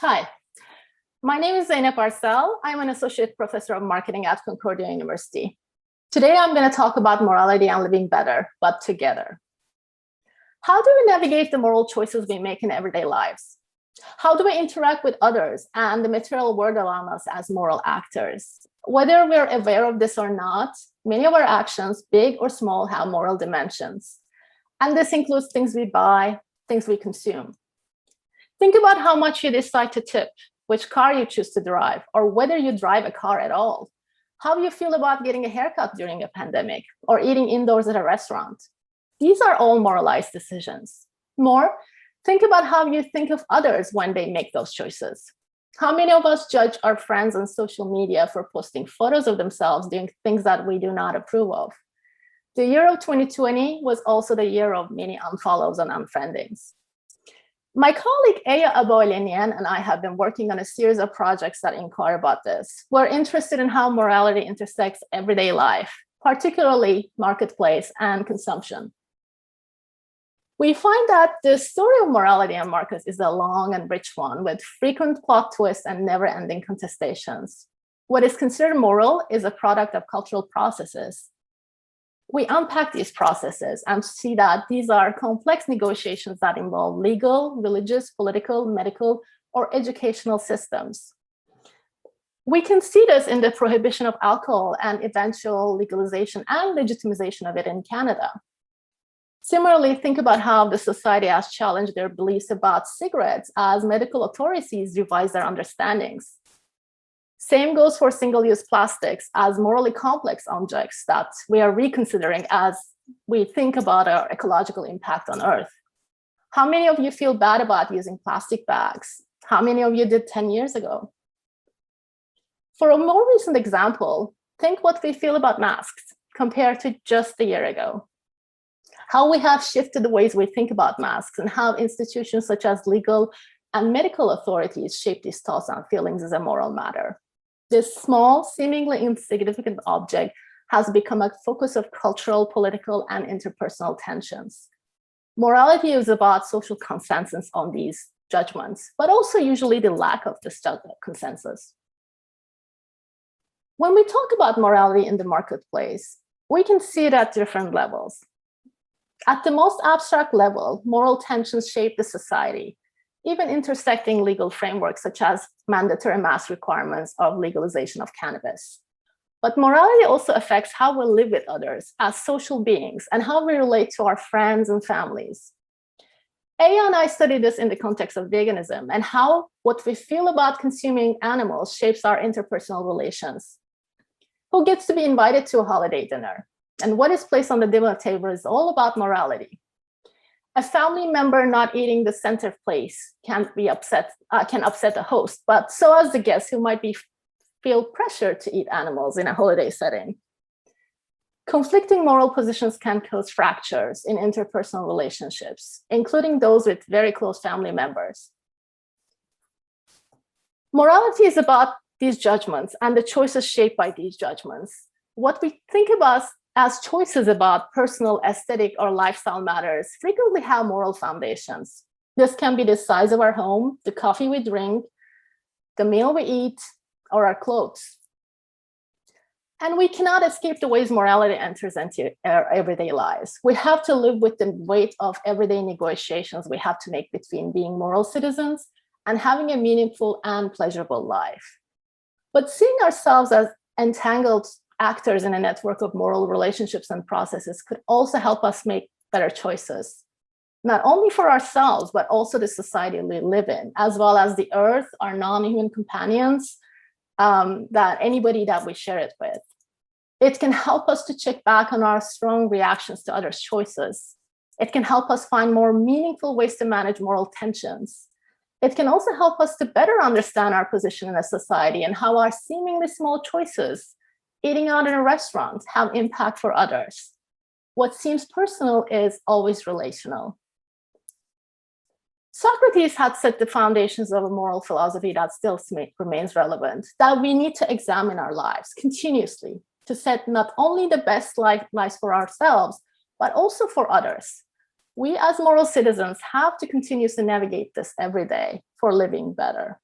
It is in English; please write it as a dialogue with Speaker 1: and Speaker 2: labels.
Speaker 1: Hi, my name is Zeynep Arsel. I'm an associate professor of marketing at Concordia University. Today, I'm going to talk about morality and living better, but together. How do we navigate the moral choices we make in everyday lives? How do we interact with others and the material world around us as moral actors? Whether we're aware of this or not, many of our actions, big or small, have moral dimensions. And this includes things we buy, things we consume. Think about how much you decide to tip, which car you choose to drive, or whether you drive a car at all. How you feel about getting a haircut during a pandemic, or eating indoors at a restaurant. These are all moralized decisions. More, think about how you think of others when they make those choices. How many of us judge our friends on social media for posting photos of themselves doing things that we do not approve of? The year of 2020 was also the year of many unfollows and unfriendings. My colleague Aya Aboelenian and I have been working on a series of projects that inquire about this. We're interested in how morality intersects everyday life, particularly marketplace and consumption. We find that the story of morality and markets is a long and rich one with frequent plot twists and never-ending contestations. What is considered moral is a product of cultural processes. We unpack these processes and see that these are complex negotiations that involve legal, religious, political, medical, or educational systems. We can see this in the prohibition of alcohol and eventual legalization and legitimization of it in Canada. Similarly, think about how the society has challenged their beliefs about cigarettes as medical authorities revise their understandings. Same goes for single-use plastics as morally complex objects that we are reconsidering as we think about our ecological impact on Earth. How many of you feel bad about using plastic bags? How many of you did 10 years ago? For a more recent example, think what we feel about masks compared to just a year ago. How we have shifted the ways we think about masks and how institutions such as legal and medical authorities shape these thoughts and feelings as a moral matter. This small, seemingly insignificant object has become a focus of cultural, political, and interpersonal tensions. Morality is about social consensus on these judgments, but also usually the lack of this consensus. When we talk about morality in the marketplace, we can see it at different levels. At the most abstract level, moral tensions shape the society, even intersecting legal frameworks such as mandatory mass requirements of legalization of cannabis. But morality also affects how we live with others as social beings and how we relate to our friends and families. Aya and I studied this in the context of veganism and how what we feel about consuming animals shapes our interpersonal relations. Who gets to be invited to a holiday dinner? And what is placed on the dinner table is all about morality. A family member not eating the center place can upset the host, but so as the guests who might feel pressured to eat animals in a holiday setting. Conflicting moral positions can cause fractures in interpersonal relationships, including those with very close family members. Morality is about these judgments and the choices shaped by these judgments. What we think about as choices about personal, aesthetic, or lifestyle matters frequently have moral foundations. This can be the size of our home, the coffee we drink, the meal we eat, or our clothes. And we cannot escape the ways morality enters into our everyday lives. We have to live with the weight of everyday negotiations we have to make between being moral citizens and having a meaningful and pleasurable life. But seeing ourselves as entangled actors in a network of moral relationships and processes could also help us make better choices, not only for ourselves, but also the society we live in, as well as the earth, our non-human companions, that anybody that we share it with. It can help us to check back on our strong reactions to others' choices. It can help us find more meaningful ways to manage moral tensions. It can also help us to better understand our position in a society and how our seemingly small choices, eating out in a restaurant, have impact for others. What seems personal is always relational. Socrates had set the foundations of a moral philosophy that still remains relevant, that we need to examine our lives continuously to set not only the best lives for ourselves, but also for others. We as moral citizens have to continuously navigate this every day for living better.